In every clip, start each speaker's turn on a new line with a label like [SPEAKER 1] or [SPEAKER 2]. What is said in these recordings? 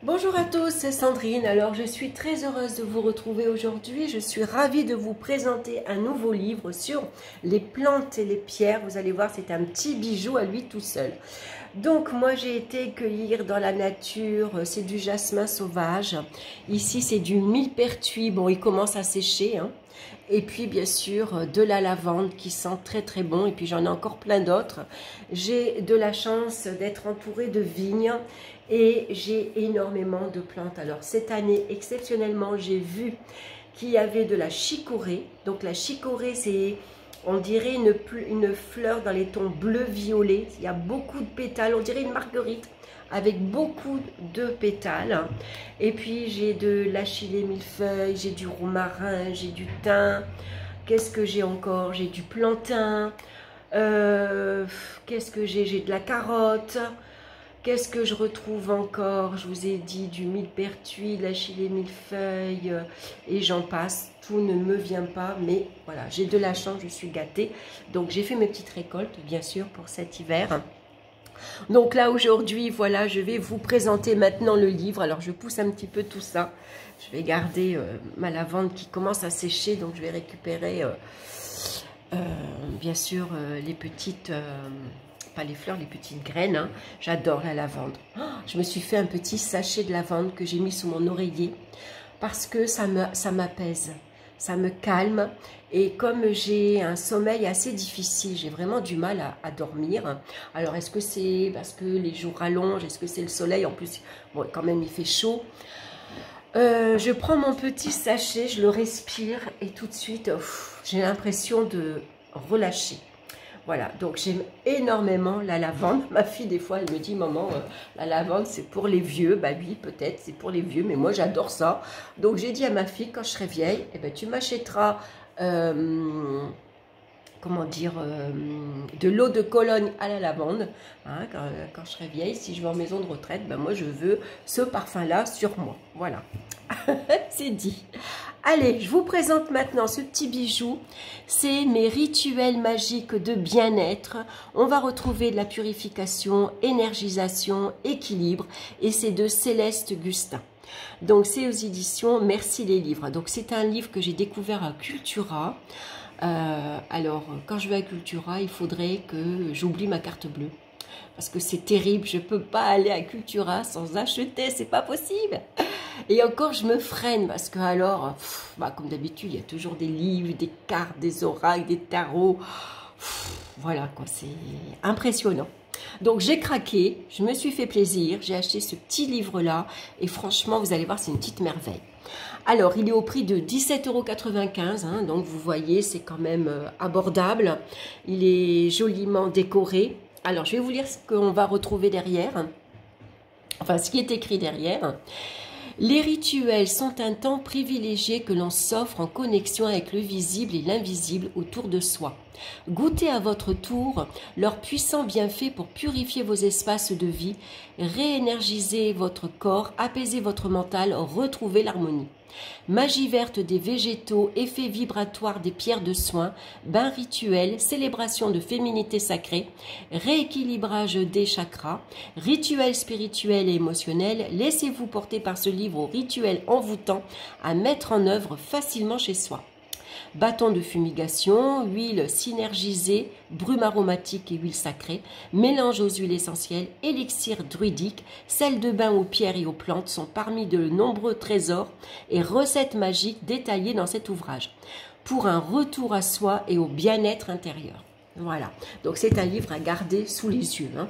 [SPEAKER 1] Bonjour à tous, c'est Sandrine. Alors je suis très heureuse de vous retrouver aujourd'hui. Je suis ravie de vous présenter un nouveau livre sur les plantes et les pierres. Vous allez voir, c'est un petit bijou à lui tout seul. Donc moi j'ai été cueillir dans la nature, c'est du jasmin sauvage. Ici c'est du millepertuis, bon il commence à sécher, hein. Et puis bien sûr de la lavande qui sent très très bon, et puis j'en ai encore plein d'autres. J'ai de la chance d'être entourée de vignes et j'ai énormément de plantes. Alors cette année exceptionnellement j'ai vu qu'il y avait de la chicorée. Donc la chicorée c'est, on dirait une fleur dans les tons bleu-violet. Il y a beaucoup de pétales, on dirait une marguerite avec beaucoup de pétales. Et puis j'ai de l'achillée millefeuille, j'ai du romarin, j'ai du thym. Qu'est-ce que j'ai encore? J'ai du plantain. Qu'est-ce que j'ai? J'ai de la carotte. Qu'est-ce que je retrouve encore? Je vous ai dit du millepertuis, de l'achillée millefeuille et j'en passe. Tout ne me vient pas, mais voilà, j'ai de la chance, je suis gâtée. Donc j'ai fait mes petites récoltes, bien sûr, pour cet hiver. Donc là, aujourd'hui, voilà, je vais vous présenter maintenant le livre. Alors je pousse un petit peu tout ça. Je vais garder ma lavande qui commence à sécher, donc je vais récupérer, bien sûr, les petites... pas les fleurs, les petites graines, hein. J'adore la lavande. Oh, je me suis fait un petit sachet de lavande que j'ai mis sous mon oreiller parce que ça m'apaise, ça me calme. Et comme j'ai un sommeil assez difficile, j'ai vraiment du mal à dormir. Alors est-ce que c'est parce que les jours rallongent? Est-ce que c'est le soleil? En plus, bon, quand même il fait chaud. Je prends mon petit sachet, je le respire et tout de suite, j'ai l'impression de relâcher. Voilà, donc j'aime énormément la lavande. Ma fille, des fois, elle me dit, maman, la lavande, c'est pour les vieux. Bah oui, peut-être, c'est pour les vieux, mais moi, j'adore ça. Donc, j'ai dit à ma fille, quand je serai vieille, eh ben, tu m'achèteras, comment dire, de l'eau de Cologne à la lavande. Hein, quand je serai vieille, si je vais en maison de retraite, ben, moi, je veux ce parfum-là sur moi. Voilà, c'est dit. Allez, je vous présente maintenant ce petit bijou. C'est mes rituels magiques de bien-être. On va retrouver de la purification, énergisation, équilibre. Et c'est de Céleste Gustin. Donc, c'est aux éditions Merci les livres. Donc, c'est un livre que j'ai découvert à Cultura. Alors, quand je vais à Cultura, il faudrait que j'oublie ma carte bleue. Parce que c'est terrible, je ne peux pas aller à Cultura sans acheter, c'est pas possible. Et encore, je me freine parce que alors, bah, comme d'habitude, il y a toujours des livres, des cartes, des oracles, des tarots. Voilà quoi, c'est impressionnant. Donc j'ai craqué, je me suis fait plaisir, j'ai acheté ce petit livre-là et franchement, vous allez voir, c'est une petite merveille. Alors, il est au prix de 17,95 €, hein, donc vous voyez, c'est quand même abordable. Il est joliment décoré. Alors, je vais vous lire ce qu'on va retrouver derrière, enfin, ce qui est écrit derrière. Les rituels sont un temps privilégié que l'on s'offre en connexion avec le visible et l'invisible autour de soi. Goûtez à votre tour leurs puissants bienfaits pour purifier vos espaces de vie, réénergiser votre corps, apaiser votre mental, retrouver l'harmonie. Magie verte des végétaux, effet vibratoire des pierres de soin, bain rituel, célébration de féminité sacrée, rééquilibrage des chakras, rituel spirituel et émotionnel. Laissez-vous porter par ce livre aux rituels envoûtants à mettre en œuvre facilement chez soi. Bâton de fumigation, huile synergisée, brume aromatique et huile sacrée, mélange aux huiles essentielles, élixir druidique, sel de bain aux pierres et aux plantes sont parmi de nombreux trésors et recettes magiques détaillées dans cet ouvrage pour un retour à soi et au bien-être intérieur. Voilà, donc c'est un livre à garder sous les yeux, hein.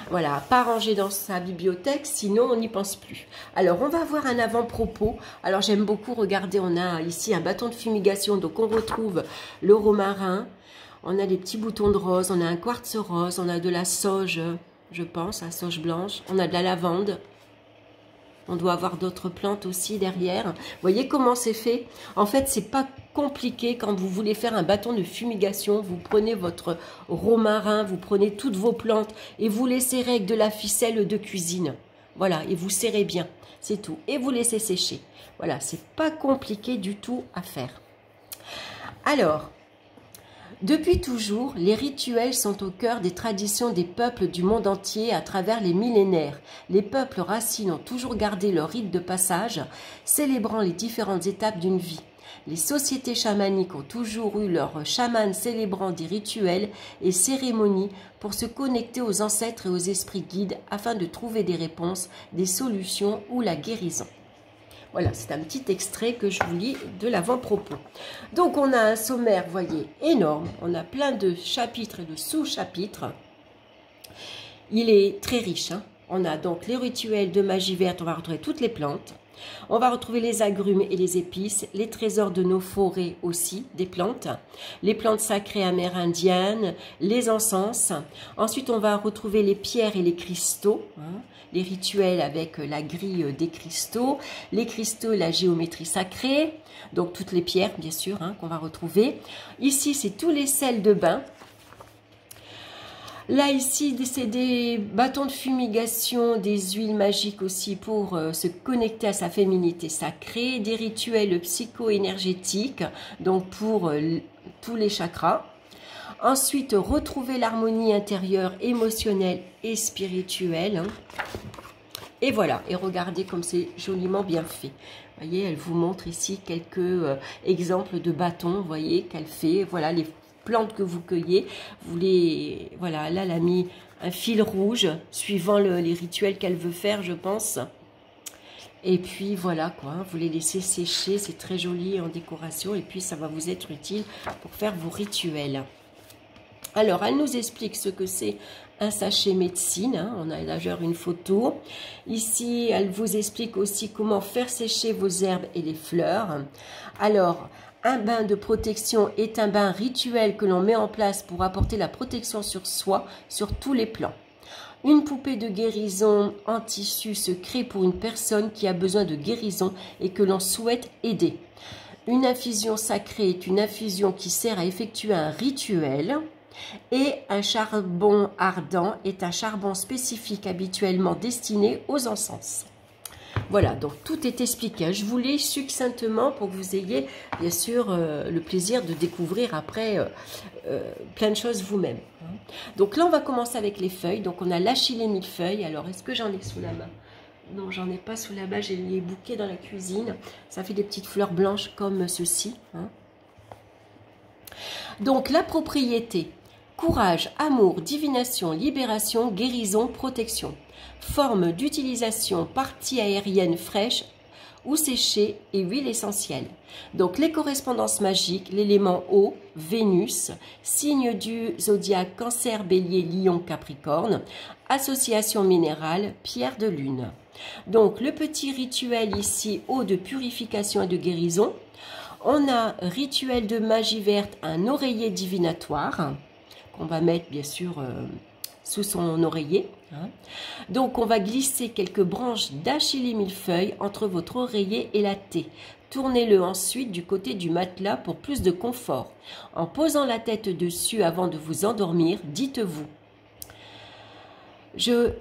[SPEAKER 1] Voilà, pas rangé dans sa bibliothèque, sinon on n'y pense plus. Alors, on va voir un avant-propos. Alors, j'aime beaucoup, regardez, on a ici un bâton de fumigation, donc on retrouve le romarin, on a des petits boutons de rose, on a un quartz rose, on a de la sauge, je pense, la sauge blanche, on a de la lavande. On doit avoir d'autres plantes aussi derrière. Vous voyez comment c'est fait? En fait, c'est pas compliqué quand vous voulez faire un bâton de fumigation. Vous prenez votre romarin, vous prenez toutes vos plantes et vous les serrez avec de la ficelle de cuisine. Voilà, et vous serrez bien, c'est tout. Et vous laissez sécher. Voilà, c'est pas compliqué du tout à faire. Alors, Depuis toujours, les rituels sont au cœur des traditions des peuples du monde entier à travers les millénaires. Les peuples racines ont toujours gardé leur rite de passage, célébrant les différentes étapes d'une vie. Les sociétés chamaniques ont toujours eu leurs chamans célébrant des rituels et cérémonies pour se connecter aux ancêtres et aux esprits guides afin de trouver des réponses, des solutions ou la guérison. Voilà, c'est un petit extrait que je vous lis de l'avant-propos. Donc, on a un sommaire, vous voyez, énorme. On a plein de chapitres et de sous-chapitres. Il est très riche. Hein. On a donc les rituels de magie verte. On va retrouver toutes les plantes. On va retrouver les agrumes et les épices, les trésors de nos forêts aussi, des plantes, les plantes sacrées amérindiennes, les encens. Ensuite, on va retrouver les pierres et les cristaux, hein, les rituels avec la grille des cristaux, les cristaux et la géométrie sacrée, donc toutes les pierres, bien sûr, hein, qu'on va retrouver. Ici, c'est tous les sels de bain. Là, ici, c'est des bâtons de fumigation, des huiles magiques aussi pour se connecter à sa féminité sacrée, des rituels psycho-énergétiques, donc pour tous les chakras. Ensuite, retrouver l'harmonie intérieure, émotionnelle et spirituelle. Et voilà, et regardez comme c'est joliment bien fait. Vous voyez, elle vous montre ici quelques exemples de bâtons, vous voyez, qu'elle fait. Voilà, les plantes que vous cueillez, vous les... Voilà, là, elle a mis un fil rouge, suivant les rituels qu'elle veut faire, je pense. Et puis, voilà, quoi, vous les laissez sécher, c'est très joli en décoration, et puis ça va vous être utile pour faire vos rituels. Alors, elle nous explique ce que c'est un sachet médecine. Hein. On a d'ailleurs une photo. Ici, elle vous explique aussi comment faire sécher vos herbes et les fleurs. Alors, un bain de protection est un bain rituel que l'on met en place pour apporter la protection sur soi, sur tous les plans. Une poupée de guérison en tissu se crée pour une personne qui a besoin de guérison et que l'on souhaite aider. Une infusion sacrée est une infusion qui sert à effectuer un rituel. Et un charbon ardent est un charbon spécifique habituellement destiné aux encens. Voilà, donc tout est expliqué. Je vous lis succinctement pour que vous ayez bien sûr le plaisir de découvrir après plein de choses vous-même. Donc là, on va commencer avec les feuilles. Donc on a l'achillée millefeuille. Alors, est-ce que j'en ai sous la main? Non, j'en ai pas sous la main. J'ai les bouquets dans la cuisine. Ça fait des petites fleurs blanches comme ceci. Hein. Donc la propriété. Courage, amour, divination, libération, guérison, protection. Forme d'utilisation, partie aérienne fraîche ou séchée et huile essentielle. Donc les correspondances magiques, l'élément eau, Vénus, signe du zodiaque Cancer, Bélier, Lion, Capricorne, association minérale, pierre de lune. Donc le petit rituel ici, eau de purification et de guérison. On a rituel de magie verte, un oreiller divinatoire. On va mettre bien sûr sous son oreiller. Hein. Donc on va glisser quelques branches d'achillée millefeuille entre votre oreiller et la thé. Tournez-le ensuite du côté du matelas pour plus de confort. En posant la tête dessus avant de vous endormir, dites-vous. Je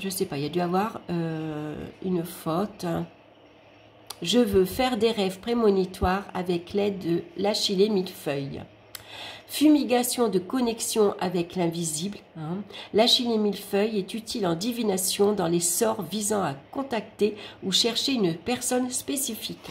[SPEAKER 1] sais pas, il y a dû avoir une faute. Je veux faire des rêves prémonitoires avec l'aide de l'achillée millefeuille. Fumigation de connexion avec l'invisible. Hein. L'achillée millefeuille est utile en divination dans les sorts visant à contacter ou chercher une personne spécifique.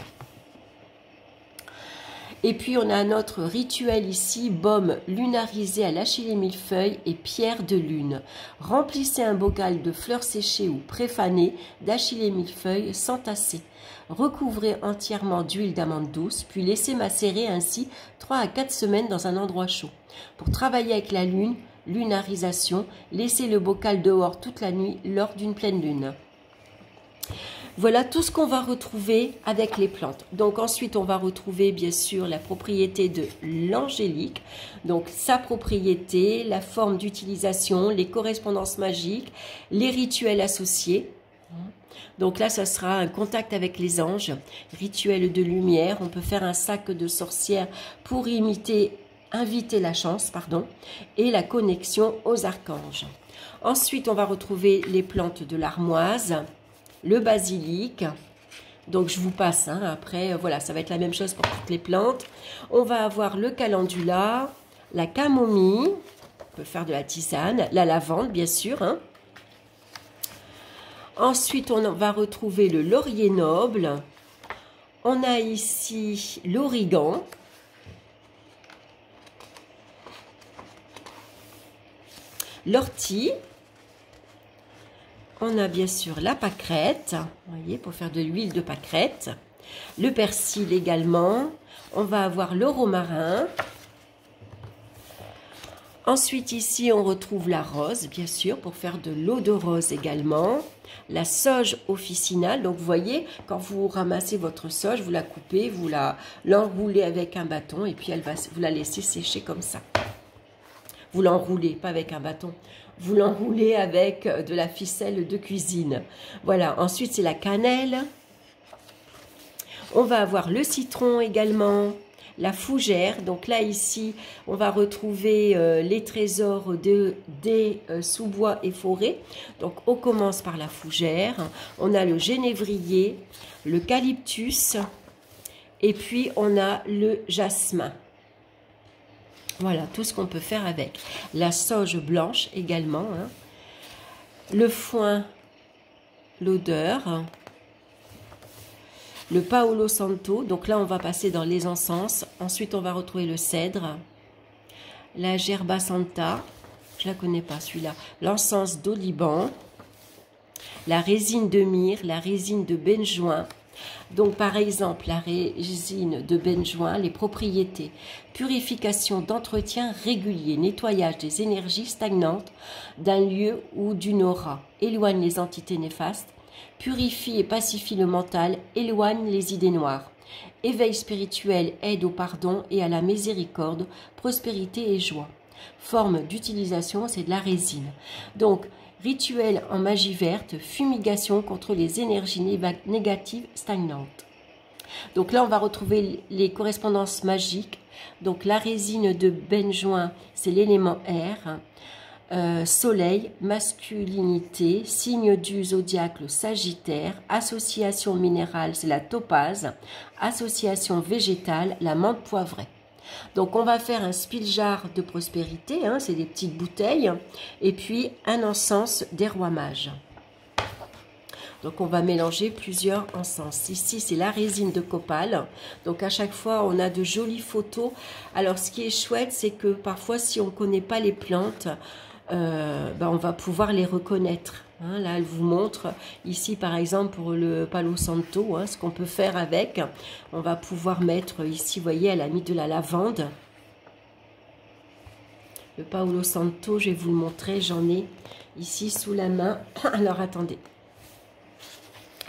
[SPEAKER 1] Et puis on a un autre rituel ici, baume lunarisé à l'achillée millefeuille et pierre de lune. Remplissez un bocal de fleurs séchées ou préfanées d'achillée millefeuille sans tasser. Recouvrez entièrement d'huile d'amande douce, puis laissez macérer ainsi 3 à 4 semaines dans un endroit chaud. Pour travailler avec la lune, lunarisation, laissez le bocal dehors toute la nuit lors d'une pleine lune. Voilà tout ce qu'on va retrouver avec les plantes. Donc ensuite, on va retrouver bien sûr la propriété de l'angélique. Donc sa propriété, la forme d'utilisation, les correspondances magiques, les rituels associés. Donc là, ça sera un contact avec les anges, rituel de lumière. On peut faire un sac de sorcière pour inviter la chance, et la connexion aux archanges. Ensuite, on va retrouver les plantes de l'armoise, le basilic, Donc, je vous passe. Hein, après, voilà, ça va être la même chose pour toutes les plantes. On va avoir le calendula, la camomille. On peut faire de la tisane. La lavande, bien sûr. Hein. Ensuite, on va retrouver le laurier noble. On a ici l'origan. L'ortie. On a bien sûr la pâquerette, vous voyez, pour faire de l'huile de pâquerette. Le persil également. On va avoir le romarin. Ensuite, ici, on retrouve la rose, bien sûr, pour faire de l'eau de rose également. La sauge officinale. Donc, vous voyez, quand vous ramassez votre sauge, vous la coupez, vous l'enroulez avec un bâton et puis vous la laissez sécher comme ça. Vous l'enroulez, pas avec un bâton. Vous l'enroulez avec de la ficelle de cuisine. Voilà, ensuite c'est la cannelle. On va avoir le citron également, la fougère. Donc là, ici, on va retrouver les trésors des sous-bois et forêts. Donc on commence par la fougère. On a le genévrier, l'eucalyptus et puis on a le jasmin. Voilà, tout ce qu'on peut faire avec. La sauge blanche également. Hein. Le foin, l'odeur. Le Paolo Santo. Donc là, on va passer dans les encens. Ensuite, on va retrouver le cèdre. La Gerba Santa. Je ne la connais pas, celui-là. L'encens d'oliban. La résine de myrrhe. La résine de benjoin. Donc, par exemple, la résine de benjoin, les propriétés, purification d'entretien régulier, nettoyage des énergies stagnantes d'un lieu ou d'une aura, éloigne les entités néfastes, purifie et pacifie le mental, éloigne les idées noires, éveil spirituel, aide au pardon et à la miséricorde, prospérité et joie. Forme d'utilisation, c'est de la résine. Donc, rituel en magie verte, fumigation contre les énergies négatives stagnantes. Donc là, on va retrouver les correspondances magiques. Donc la résine de benjoin, c'est l'élément air. Soleil, masculinité, signe du zodiaque, le Sagittaire. Association minérale, c'est la topaze. Association végétale, la menthe poivrée. Donc, on va faire un spiljar de prospérité, hein, c'est des petites bouteilles, et puis un encens des rois mages. Donc, on va mélanger plusieurs encens. Ici, c'est la résine de copal. Donc, à chaque fois, on a de jolies photos. Alors, ce qui est chouette, c'est que parfois, si on ne connaît pas les plantes, on va pouvoir les reconnaître. Hein, là, elle vous montre ici, par exemple, pour le Palo Santo, hein, ce qu'on peut faire avec. On va pouvoir mettre ici, vous voyez, elle a mis de la lavande. Le Palo Santo, je vais vous le montrer, j'en ai ici sous la main. Alors, attendez.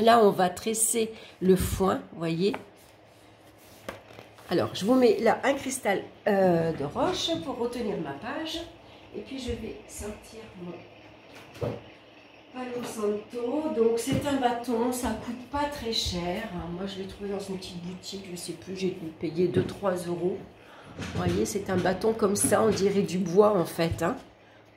[SPEAKER 1] Là, on va tresser le foin, vous voyez. Alors, je vous mets là un cristal de roche pour retenir ma page. Et puis, je vais sortir mon Palo Santo. Donc, c'est un bâton, ça ne coûte pas très cher. Moi, je l'ai trouvé dans une petite boutique, je ne sais plus, j'ai dû payer 2-3 euros. Vous voyez, c'est un bâton comme ça, on dirait du bois en fait. Hein.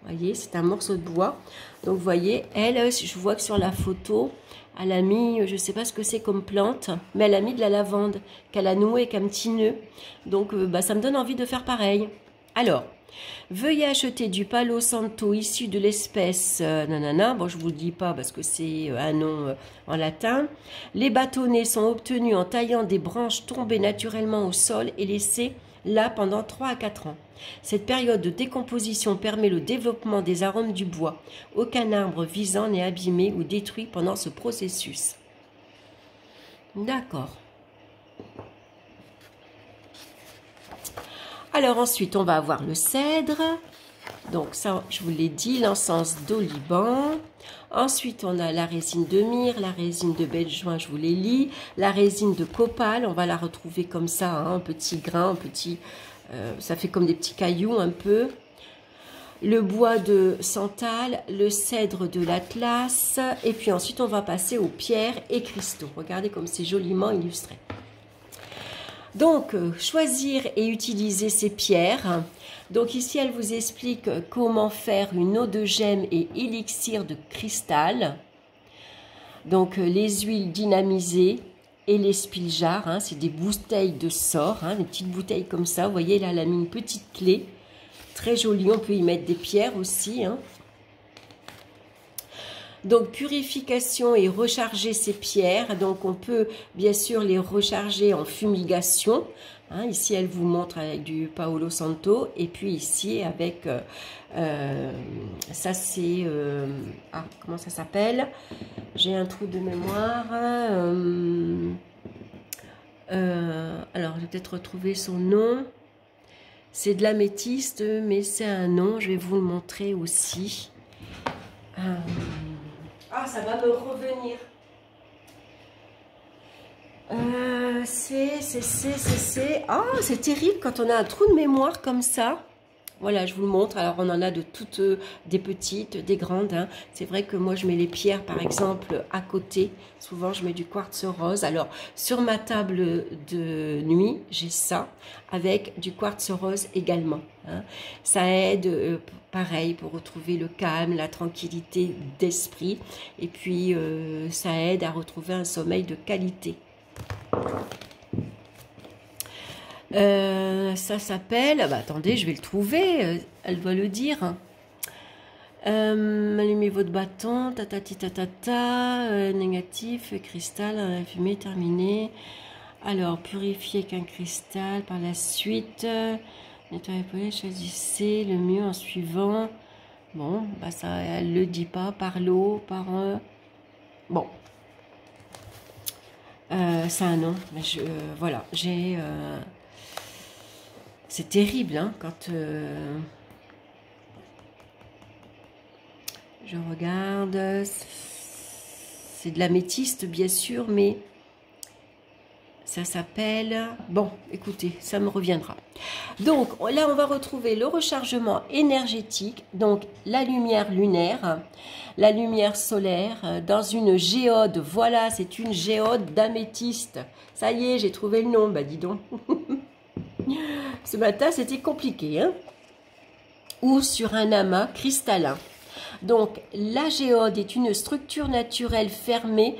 [SPEAKER 1] Vous voyez, c'est un morceau de bois. Donc, vous voyez, elle, je vois que sur la photo, elle a mis, je ne sais pas ce que c'est comme plante, mais elle a mis de la lavande qu'elle a nouée avec un petit nœud. Donc, ça me donne envie de faire pareil. Alors, veuillez acheter du Palo Santo issu de l'espèce nanana. Bon, je ne vous le dis pas parce que c'est un nom en latin. Les bâtonnets sont obtenus en taillant des branches tombées naturellement au sol et laissées là pendant 3 à 4 ans. Cette période de décomposition permet le développement des arômes du bois. Aucun arbre visant n'est abîmé ou détruit pendant ce processus. D'accord. Alors ensuite, on va avoir le cèdre. Donc ça, je vous l'ai dit, l'encens d'oliban. Ensuite, on a la résine de myrrhe, la résine de benjoin, je vous l'ai dit. La résine de copal, on va la retrouver comme ça, hein, un petit grain, un petit, ça fait comme des petits cailloux un peu. Le bois de santal, le cèdre de l'Atlas. Et puis ensuite, on va passer aux pierres et cristaux. Regardez comme c'est joliment illustré. Donc, choisir et utiliser ces pierres. Donc ici, elle vous explique comment faire une eau de gemme et élixir de cristal. Donc, les huiles dynamisées, et les spiljards, hein, c'est des bouteilles de sort, hein, des petites bouteilles comme ça. Vous voyez, là, elle a mis une petite clé. Très jolie, on peut y mettre des pierres aussi. Hein. Donc, purification et recharger ces pierres. Donc, on peut bien sûr les recharger en fumigation. Hein, ici, elle vous montre avec du Paolo Santo. Et puis ici, avec... ça, c'est... ah, comment ça s'appelle? J'ai un trou de mémoire. Alors, je vais peut-être retrouver son nom. C'est de l'améthyste, mais c'est un nom. Je vais vous le montrer aussi. Ah, ça va me revenir. Ah, c'est terrible quand on a un trou de mémoire comme ça. Voilà, je vous le montre. Alors, on en a de toutes, des petites, des grandes. Hein. C'est vrai que moi, je mets les pierres, par exemple, à côté. Souvent, je mets du quartz rose. Alors, sur ma table de nuit, j'ai ça, avec du quartz rose également. Hein. Ça aide, pareil, pour retrouver le calme, la tranquillité d'esprit. Et puis, ça aide à retrouver un sommeil de qualité. Ça s'appelle... Bah, attendez, je vais le trouver. Elle doit le dire. Allumez votre bâton. Tatati tatata. Négatif. Cristal. La fumée terminée. Alors, purifier qu'un cristal. Par la suite, nettoyez, choisissez le mieux en suivant. Bon, bah ça, elle le dit pas. Par l'eau, par... Bon. C'est un nom. Mais voilà, j'ai... C'est terrible, hein, quand je regarde. C'est de l'améthyste, bien sûr, mais ça s'appelle... Bon, écoutez, ça me reviendra. Donc, là, on va retrouver le rechargement énergétique, donc la lumière lunaire, la lumière solaire, dans une géode. Voilà, c'est une géode d'améthyste. Ça y est, j'ai trouvé le nom, bah dis donc. Ce matin, c'était compliqué, hein? Ou sur un amas cristallin. Donc, la géode est une structure naturelle fermée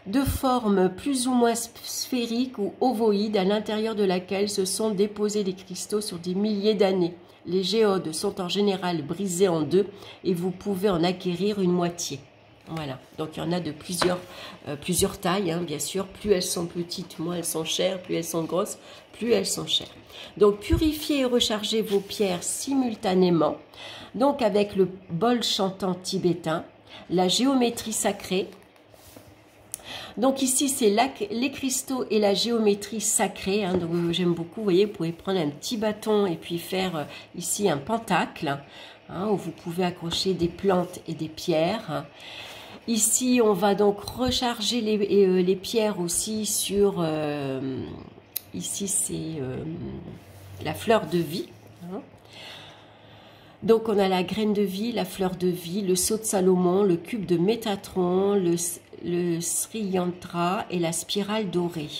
[SPEAKER 1] de forme plus ou moins sphérique ou ovoïde à l'intérieur de laquelle se sont déposés des cristaux sur des milliers d'années. Les géodes sont en général brisées en deux et vous pouvez en acquérir une moitié. Voilà, donc il y en a de plusieurs tailles, hein, bien sûr. Plus elles sont petites, moins elles sont chères. Plus elles sont grosses, plus elles sont chères. Donc, purifiez et rechargez vos pierres simultanément. Donc, avec le bol chantant tibétain, la géométrie sacrée. Donc, ici, c'est les cristaux et la géométrie sacrée. Hein, donc, j'aime beaucoup. Vous voyez, vous pouvez prendre un petit bâton et puis faire ici un pentacle, hein, où vous pouvez accrocher des plantes et des pierres. Ici, on va donc recharger les pierres aussi sur... ici, c'est la fleur de vie. Hein. Donc, on a la graine de vie, la fleur de vie, le sceau de Salomon, le cube de Métatron, le Sri Yantra et la spirale dorée.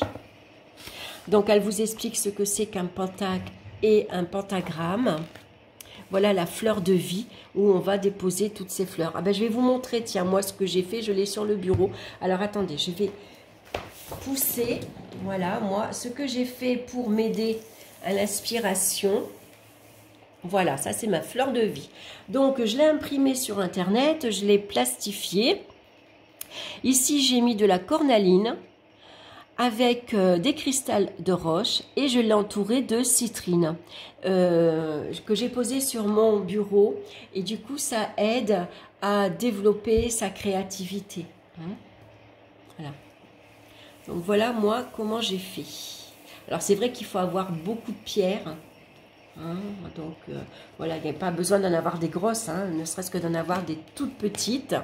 [SPEAKER 1] Donc, elle vous explique ce que c'est qu'un pentacle et un pentagramme. Voilà la fleur de vie où on va déposer toutes ces fleurs. Ah ben, je vais vous montrer, tiens, moi, ce que j'ai fait. Je l'ai sur le bureau. Alors, attendez, je vais pousser. Voilà, moi, ce que j'ai fait pour m'aider à l'inspiration. Voilà, ça, c'est ma fleur de vie. Donc, je l'ai imprimée sur Internet. Je l'ai plastifiée. Ici, j'ai mis de la cornaline avec des cristals de roche et je l'ai entouré de citrine que j'ai posé sur mon bureau et du coup ça aide à développer sa créativité. Hein, voilà. Donc voilà moi comment j'ai fait. Alors c'est vrai qu'il faut avoir beaucoup de pierres. Hein, donc voilà, il n'y a pas besoin d'en avoir des grosses, hein, ne serait-ce que d'en avoir des toutes petites.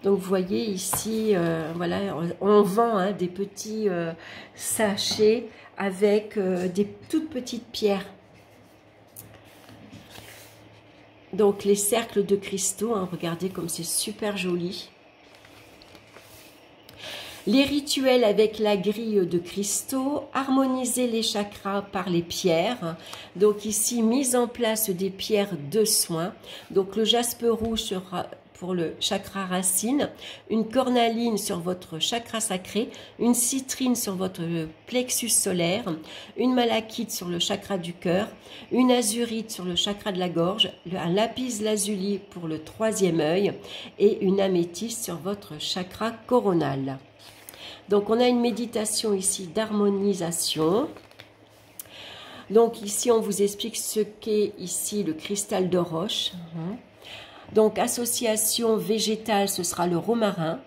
[SPEAKER 1] Donc, vous voyez ici, voilà, on vend hein, des petits sachets avec des toutes petites pierres. Donc, les cercles de cristaux, hein, regardez comme c'est super joli. Les rituels avec la grille de cristaux, harmoniser les chakras par les pierres. Donc ici, mise en place des pierres de soin. Donc le jaspe rouge sera pour le chakra racine, une cornaline sur votre chakra sacré, une citrine sur votre plexus solaire, une malachite sur le chakra du cœur, une azurite sur le chakra de la gorge, un lapis lazuli pour le troisième œil et une améthyste sur votre chakra coronal. Donc on a une méditation ici d'harmonisation. Donc ici on vous explique ce qu'est ici le cristal de roche. Donc association végétale, ce sera le romarin.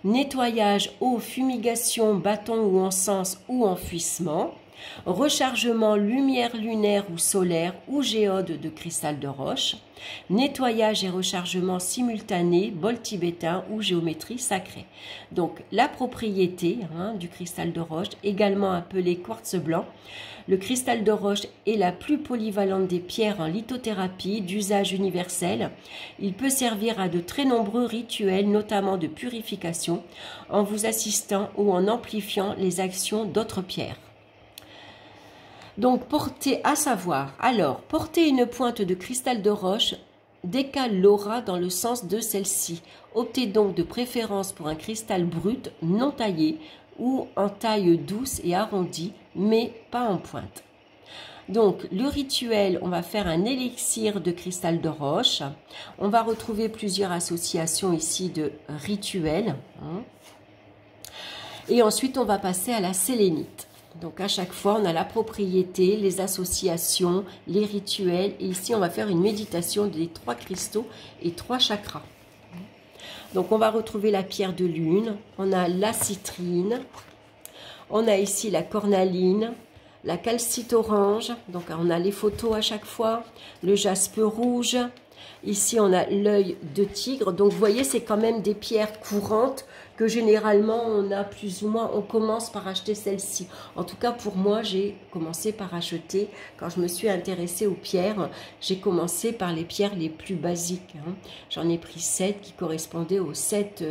[SPEAKER 1] Nettoyage, eau, fumigation, bâton ou encens ou enfouissement. Rechargement, lumière lunaire ou solaire ou géode de cristal de roche. Nettoyage et rechargement simultané, bol tibétain ou géométrie sacrée. Donc la propriété du cristal de roche, également appelé quartz blanc. Le cristal de roche est la plus polyvalente des pierres en lithothérapie d'usage universel. Il peut servir à de très nombreux rituels, notamment de purification, en vous assistant ou en amplifiant les actions d'autres pierres. Donc, porter une pointe de cristal de roche décale l'aura dans le sens de celle-ci. Optez donc de préférence pour un cristal brut, non taillé, ou en taille douce et arrondie, mais pas en pointe. Donc, le rituel, on va faire un élixir de cristal de roche. On va retrouver plusieurs associations ici de rituels. Et ensuite, on va passer à la sélénite. Donc, à chaque fois, on a la propriété, les associations, les rituels. Et ici, on va faire une méditation des 3 cristaux et 3 chakras. Donc, on va retrouver la pierre de lune. On a la citrine. On a ici la cornaline, la calcite orange. Donc, on a les photos à chaque fois. Le jaspe rouge. Ici, on a l'œil de tigre. Donc, vous voyez, c'est quand même des pierres courantes que généralement, on a plus ou moins, on commence par acheter celle-ci. En tout cas, pour moi, j'ai commencé par acheter, quand je me suis intéressée aux pierres, j'ai commencé par les pierres les plus basiques. J'en ai pris 7 qui correspondaient aux 7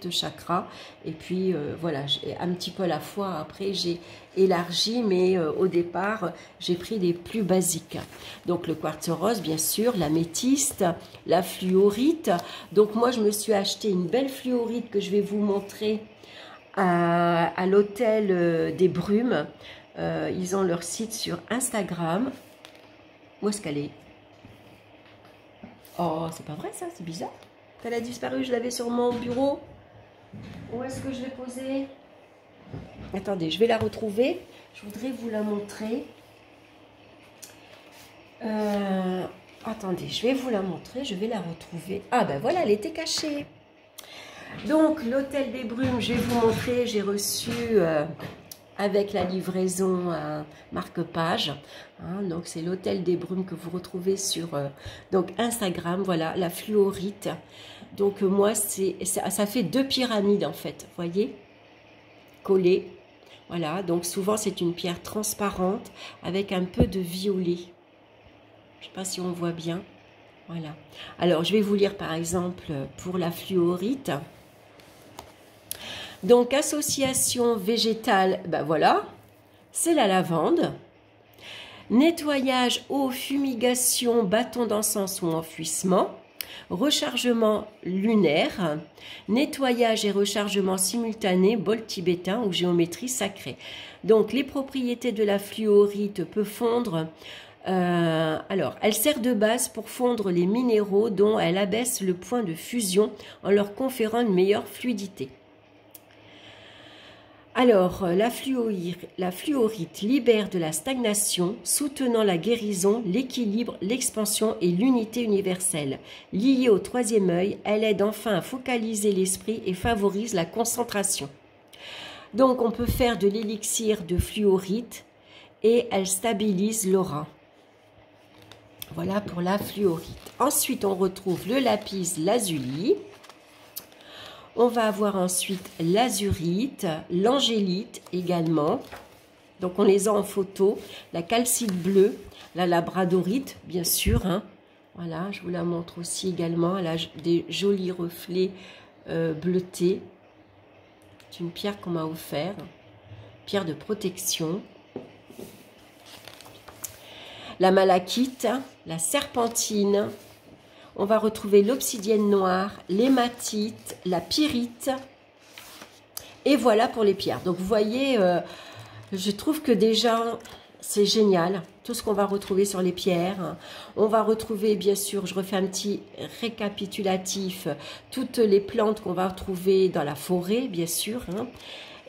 [SPEAKER 1] chakras. Et puis, voilà, un petit peu à la fois, après, j'ai élargi, mais au départ, j'ai pris les plus basiques. Donc, le quartz rose, bien sûr, l'améthyste, la fluorite. Donc, moi, je me suis acheté une belle fluorite que je vais vous montrer à l'hôtel des Brumes. Ils ont leur site sur Instagram. Où est-ce qu'elle est? Oh, c'est pas vrai ça, c'est bizarre. Elle a disparu, je l'avais sur mon bureau. Où est-ce que je l'ai posée? Attendez, je vais la retrouver. Je voudrais vous la montrer. Attendez, je vais vous la montrer. Je vais la retrouver. Ah ben voilà, elle était cachée. Donc, l'hôtel des Brumes, je vais vous montrer. J'ai reçu avec la livraison marque-page. Donc, c'est l'hôtel des Brumes que vous retrouvez sur donc Instagram. Voilà, la fluorite. Donc, moi, ça fait 2 pyramides en fait. Vous voyez? Collées. Voilà, donc souvent c'est une pierre transparente avec un peu de violet. Je ne sais pas si on voit bien. Voilà. Alors, je vais vous lire par exemple pour la fluorite. Donc, association végétale, ben voilà, c'est la lavande. Nettoyage, eau, fumigation, bâton d'encens ou enfouissement. Rechargement lunaire, nettoyage et rechargement simultané, bol tibétain ou géométrie sacrée. Donc, les propriétés de la fluorite peuvent fondre. Alors, elle sert de base pour fondre les minéraux dont elle abaisse le point de fusion en leur conférant une meilleure fluidité. Alors, la fluorite libère de la stagnation, soutenant la guérison, l'équilibre, l'expansion et l'unité universelle. Liée au 3e œil, elle aide enfin à focaliser l'esprit et favorise la concentration. Donc, on peut faire de l'élixir de fluorite et elle stabilise l'aura. Voilà pour la fluorite. Ensuite, on retrouve le lapis lazuli. On va avoir ensuite l'azurite, l'angélite également. Donc, on les a en photo. La calcite bleue, la labradorite, bien sûr. Voilà, je vous la montre aussi également. Elle a des jolis reflets bleutés. C'est une pierre qu'on m'a offert. Pierre de protection. La malachite, la serpentine. on va retrouver l'obsidienne noire, l'hématite, la pyrite. Et voilà pour les pierres. Donc vous voyez, je trouve que déjà c'est génial. Tout ce qu'on va retrouver sur les pierres. On va retrouver, bien sûr, je refais un petit récapitulatif, toutes les plantes qu'on va retrouver dans la forêt, bien sûr. Hein.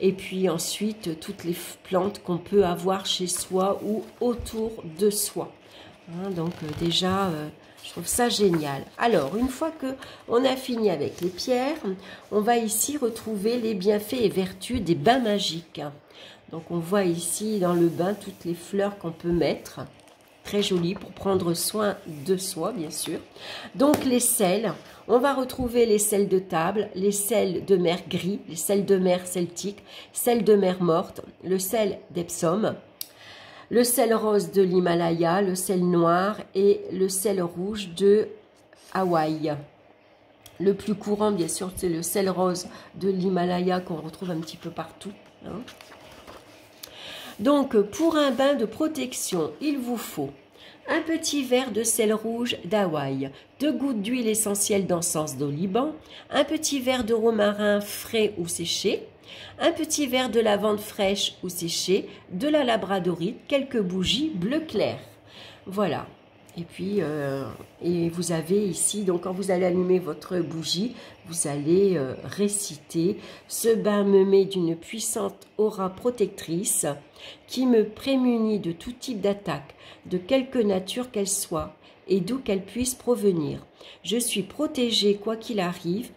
[SPEAKER 1] Et puis ensuite, toutes les plantes qu'on peut avoir chez soi ou autour de soi. Hein, donc déjà, je trouve ça génial. Alors, une fois que on a fini avec les pierres, on va ici retrouver les bienfaits et vertus des bains magiques. Donc, on voit ici dans le bain toutes les fleurs qu'on peut mettre. Très jolies pour prendre soin de soi, bien sûr. Donc, les sels. On va retrouver les sels de table, les sels de mer gris, les sels de mer celtiques, sels de mer morte, le sel d'Epsom, le sel rose de l'Himalaya, le sel noir et le sel rouge de Hawaï. Le plus courant, bien sûr, c'est le sel rose de l'Himalaya qu'on retrouve un petit peu partout. Hein. Donc, pour un bain de protection, il vous faut un petit verre de sel rouge d'Hawaï, 2 gouttes d'huile essentielle d'encens d'oliban, un petit verre de romarin frais ou séché, un petit verre de lavande fraîche ou séchée, de la labradorite, quelques bougies bleu clair. Voilà. Et puis, et vous avez ici, donc quand vous allez allumer votre bougie, vous allez réciter « Ce bain me met d'une puissante aura protectrice qui me prémunit de tout type d'attaque, de quelque nature qu'elle soit et d'où qu'elle puisse provenir. Je suis protégée quoi qu'il arrive,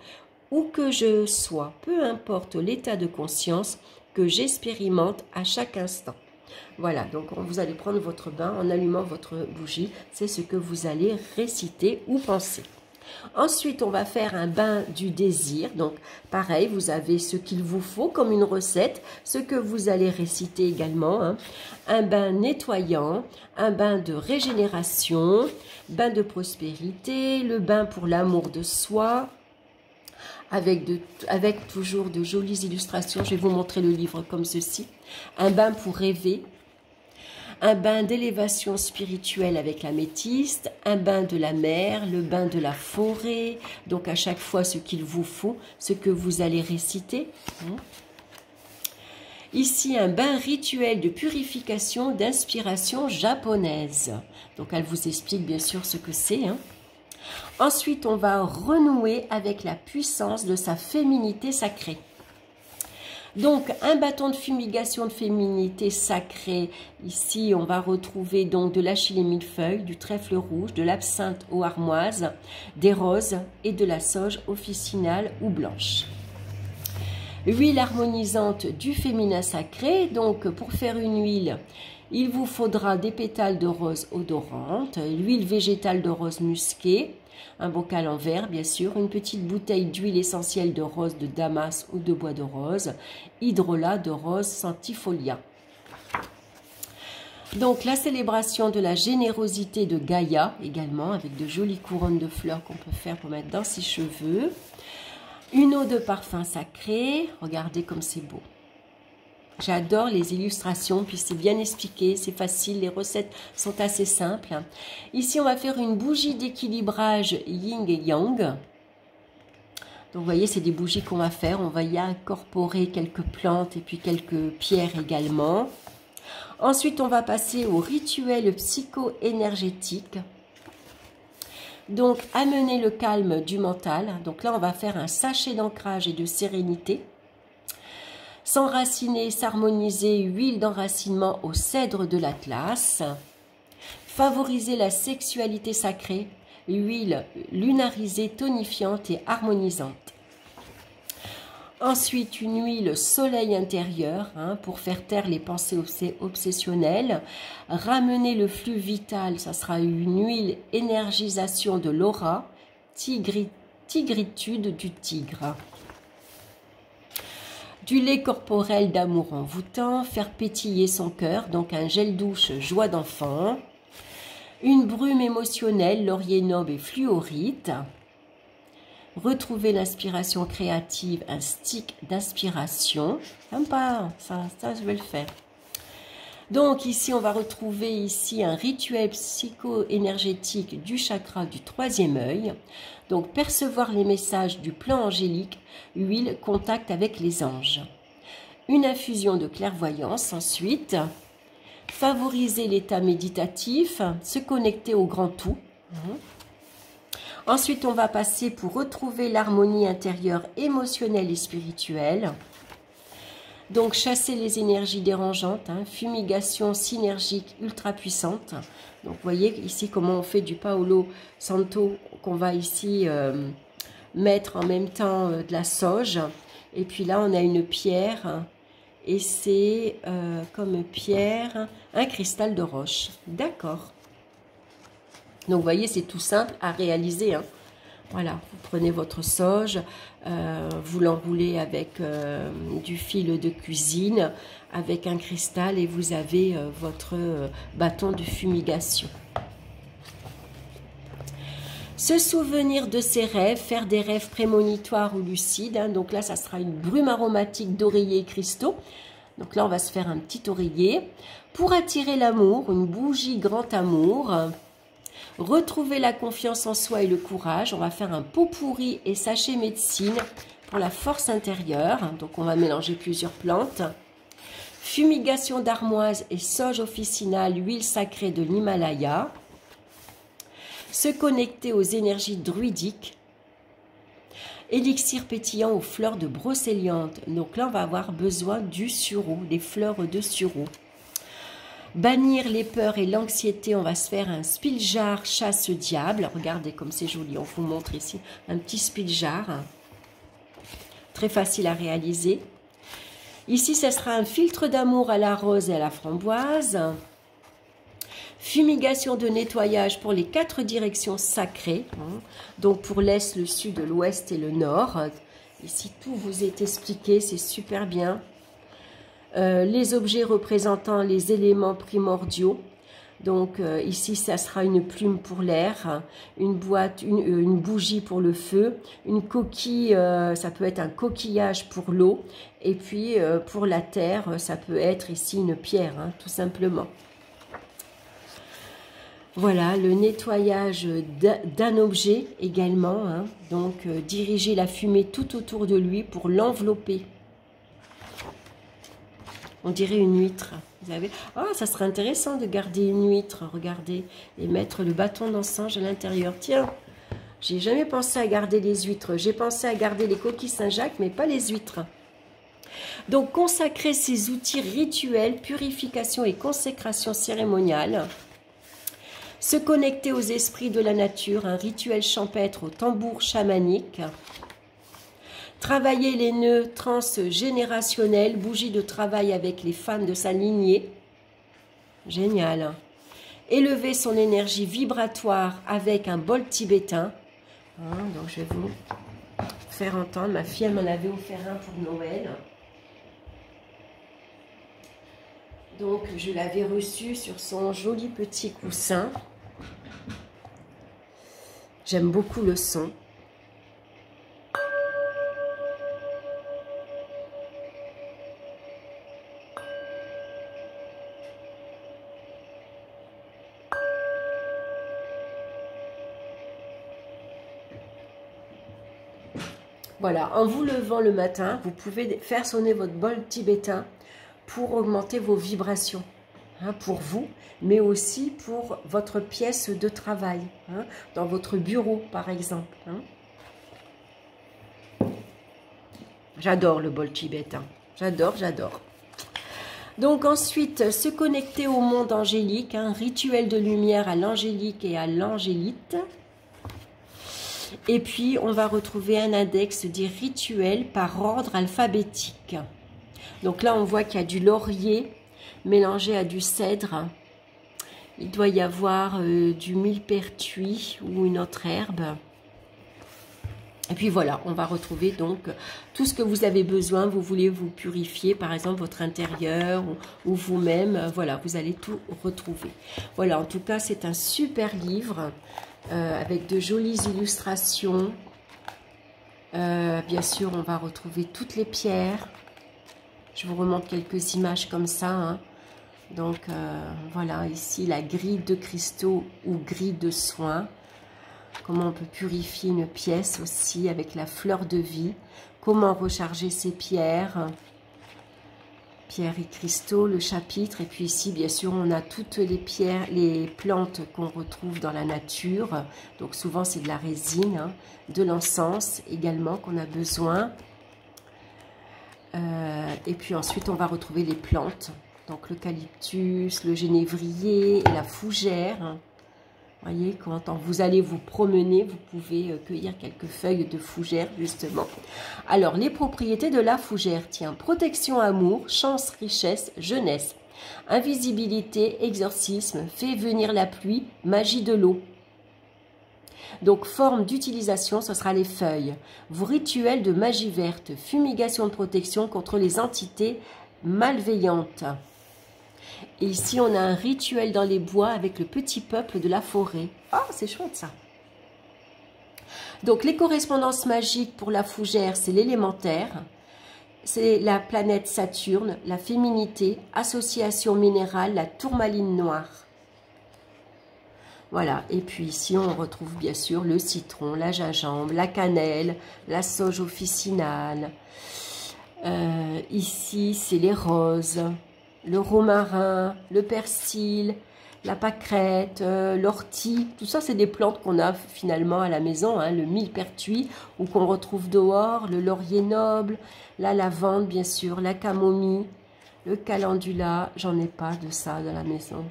[SPEAKER 1] où que je sois, peu importe l'état de conscience que j'expérimente à chaque instant. » Voilà, donc vous allez prendre votre bain en allumant votre bougie. C'est ce que vous allez réciter ou penser. Ensuite, on va faire un bain du désir. Donc, pareil, vous avez ce qu'il vous faut comme une recette, ce que vous allez réciter également. Hein. Un bain nettoyant, un bain de régénération, bain de prospérité, le bain pour l'amour de soi, avec toujours de jolies illustrations. Je vais vous montrer le livre comme ceci. Un bain pour rêver, un bain d'élévation spirituelle avec l'améthyste, un bain de la mer, le bain de la forêt. Donc à chaque fois ce qu'il vous faut, ce que vous allez réciter. Ici, un bain rituel de purification d'inspiration japonaise. Donc elle vous explique bien sûr ce que c'est. Hein. Ensuite, on va renouer avec la puissance de sa féminité sacrée. Donc, un bâton de fumigation de féminité sacrée. Ici, on va retrouver donc de l'achillée millefeuille, du trèfle rouge, de l'absinthe aux armoises, des roses et de la sauge officinale ou blanche. Huile harmonisante du féminin sacré. Donc, pour faire une huile, il vous faudra des pétales de rose odorante, l'huile végétale de rose musquée, un bocal en verre, bien sûr, une petite bouteille d'huile essentielle de rose de Damas ou de bois de rose, hydrolat de rose centifolia. Donc, la célébration de la générosité de Gaïa, également, avec de jolies couronnes de fleurs qu'on peut faire pour mettre dans ses cheveux. Une eau de parfum sacré, regardez comme c'est beau. J'adore les illustrations, puis c'est bien expliqué, c'est facile, les recettes sont assez simples. Ici, on va faire une bougie d'équilibrage yin et yang. Donc, vous voyez, c'est des bougies qu'on va faire. On va y incorporer quelques plantes et puis quelques pierres également. Ensuite, on va passer au rituel psycho-énergétique. Donc, amener le calme du mental. Donc là, on va faire un sachet d'ancrage et de sérénité. S'enraciner, s'harmoniser, huile d'enracinement au cèdre de l'Atlas. Favoriser la sexualité sacrée, huile lunarisée, tonifiante et harmonisante. Ensuite, une huile soleil intérieur pour faire taire les pensées obsessionnelles. Ramener le flux vital, ça sera une huile énergisation de l'aura, tigritude du tigre. Du lait corporel d'amour envoûtant, faire pétiller son cœur, donc un gel douche joie d'enfant. Une brume émotionnelle, laurier noble et fluorite. Retrouver l'inspiration créative, un stick d'inspiration. Sympa, ça je vais le faire. Donc ici, on va retrouver ici un rituel psycho-énergétique du chakra du troisième œil. Donc percevoir les messages du plan angélique, huile, contact avec les anges. Une infusion de clairvoyance ensuite. Favoriser l'état méditatif, se connecter au grand tout. Ensuite, on va passer pour retrouver l'harmonie intérieure émotionnelle et spirituelle. Donc, chasser les énergies dérangeantes, fumigation synergique ultra puissante. Donc, vous voyez ici comment on fait du Paolo Santo qu'on va ici mettre en même temps de la sauge. Et puis là, on a une pierre et c'est comme pierre un cristal de roche. D'accord. Donc, vous voyez, c'est tout simple à réaliser, Voilà, vous prenez votre sauge, vous l'enroulez avec du fil de cuisine, avec un cristal et vous avez votre bâton de fumigation. Se souvenir de ses rêves, faire des rêves prémonitoires ou lucides. Donc là, ça sera une brume aromatique d'oreiller et cristaux. Donc là, on va se faire un petit oreiller. Pour attirer l'amour, une bougie grand amour. Retrouver la confiance en soi et le courage. On va faire un pot pourri et sachet médecine pour la force intérieure. Donc, on va mélanger plusieurs plantes. Fumigation d'armoise et sauge officinale, huile sacrée de l'Himalaya. Se connecter aux énergies druidiques. Élixir pétillant aux fleurs de brocéliande. Donc là, on va avoir besoin du sureau, des fleurs de sureau. Bannir les peurs et l'anxiété, on va se faire un spiljar chasse diable. Regardez comme c'est joli, on vous montre ici un petit spiljar. Très facile à réaliser. Ici, ce sera un filtre d'amour à la rose et à la framboise. Fumigation de nettoyage pour les 4 directions sacrées. Donc pour l'est, le sud, l'ouest et le nord. Ici, tout vous est expliqué, c'est super bien. Les objets représentant les éléments primordiaux. Donc ici, ça sera une plume pour l'air, une boîte, une bougie pour le feu, une coquille, ça peut être un coquillage pour l'eau, et puis pour la terre, ça peut être ici une pierre, tout simplement. Voilà, le nettoyage d'un objet également, donc diriger la fumée tout autour de lui pour l'envelopper. On dirait une huître. Vous avez... Oh, ça serait intéressant de garder une huître, regardez, et mettre le bâton d'encens à l'intérieur. Tiens, j'ai jamais pensé à garder les huîtres. J'ai pensé à garder les coquilles Saint-Jacques, mais pas les huîtres. Donc, consacrer ces outils rituels, purification et consécration cérémoniale. Se connecter aux esprits de la nature, un rituel champêtre au tambour chamanique. Travailler les nœuds transgénérationnels, bougie de travail avec les femmes de sa lignée. Génial. Élever son énergie vibratoire avec un bol tibétain. Donc je vais vous faire entendre. Ma fille, elle m'en avait offert un pour Noël. Donc je l'avais reçu sur son joli petit coussin. J'aime beaucoup le son. Voilà, en vous levant le matin, vous pouvez faire sonner votre bol tibétain pour augmenter vos vibrations, pour vous, mais aussi pour votre pièce de travail, dans votre bureau par exemple. J'adore le bol tibétain, j'adore, j'adore. Donc ensuite, se connecter au monde angélique, rituel de lumière à l'angélique et à l'angélite. Et puis, on va retrouver un index des rituels par ordre alphabétique. Donc là, on voit qu'il y a du laurier mélangé à du cèdre. Il doit y avoir du millepertuis ou une autre herbe. Et puis voilà, on va retrouver donc tout ce que vous avez besoin. Vous voulez vous purifier, par exemple, votre intérieur ou vous-même. Voilà, vous allez tout retrouver. Voilà, en tout cas, c'est un super livre. Avec de jolies illustrations. Bien sûr, on va retrouver toutes les pierres. Je vous remontre quelques images comme ça, Donc voilà, ici la grille de cristaux ou grille de soins. Comment on peut purifier une pièce aussi avec la fleur de vie. Comment recharger ses pierres. Pierres et cristaux, le chapitre. Et puis ici, bien sûr, on a toutes les pierres, les plantes qu'on retrouve dans la nature. Donc souvent, c'est de la résine, hein, de l'encens également qu'on a besoin. Et puis ensuite, on va retrouver les plantes. Donc l'eucalyptus, le génévrier et la fougère. Vous voyez, quand vous allez vous promener, vous pouvez cueillir quelques feuilles de fougère, justement. Alors, les propriétés de la fougère, tiens, protection, amour, chance, richesse, jeunesse, invisibilité, exorcisme, fait venir la pluie, magie de l'eau. Donc, forme d'utilisation, ce sera les feuilles. Vos rituels de magie verte, fumigation de protection contre les entités malveillantes. Et ici, on a un rituel dans les bois avec le petit peuple de la forêt. Ah, c'est chouette ça. Donc, les correspondances magiques pour la fougère, c'est l'élémentaire. C'est la planète Saturne, la féminité, association minérale, la tourmaline noire. Voilà. Et puis ici, on retrouve bien sûr le citron, la gingembre, la cannelle, la sauge officinale. Ici, c'est les roses. Le romarin, le persil, la pâquerette, l'ortie, tout ça c'est des plantes qu'on a finalement à la maison, hein, le millepertuis ou qu'on retrouve dehors, le laurier noble, la lavande bien sûr, la camomille, le calendula, j'en ai pas de ça dans la maison,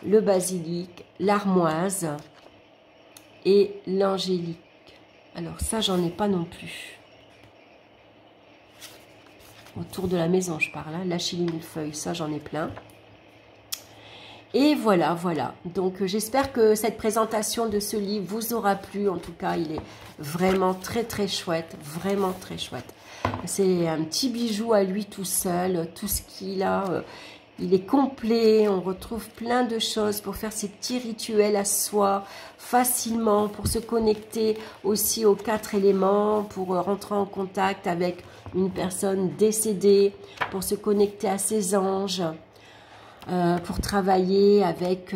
[SPEAKER 1] le basilic, l'armoise et l'angélique. Alors ça j'en ai pas non plus. Autour de la maison, je parle. Hein. Lâcher les millefeuilles, ça, j'en ai plein. Et voilà, voilà. Donc, j'espère que cette présentation de ce livre vous aura plu. En tout cas, il est vraiment très, très chouette. Vraiment très chouette. C'est un petit bijou à lui tout seul. Tout ce qu'il a, il est complet. On retrouve plein de choses pour faire ces petits rituels à soi facilement, pour se connecter aussi aux 4 éléments, pour rentrer en contact avec une personne décédée, pour se connecter à ses anges, pour travailler avec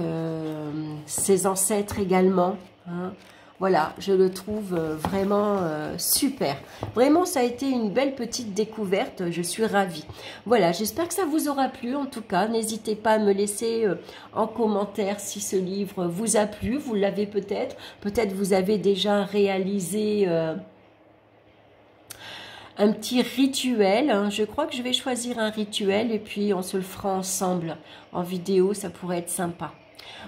[SPEAKER 1] ses ancêtres également. Hein. Voilà, je le trouve vraiment super. Vraiment, ça a été une belle petite découverte. Je suis ravie. Voilà, j'espère que ça vous aura plu. En tout cas, n'hésitez pas à me laisser en commentaire si ce livre vous a plu. Vous l'avez peut-être. Peut-être vous avez déjà réalisé un petit rituel. Je crois que je vais choisir un rituel et puis on se le fera ensemble en vidéo. Ça pourrait être sympa.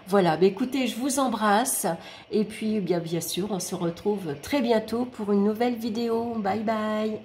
[SPEAKER 1] Voilà, bah écoutez, je vous embrasse et puis bien sûr, on se retrouve très bientôt pour une nouvelle vidéo. Bye bye.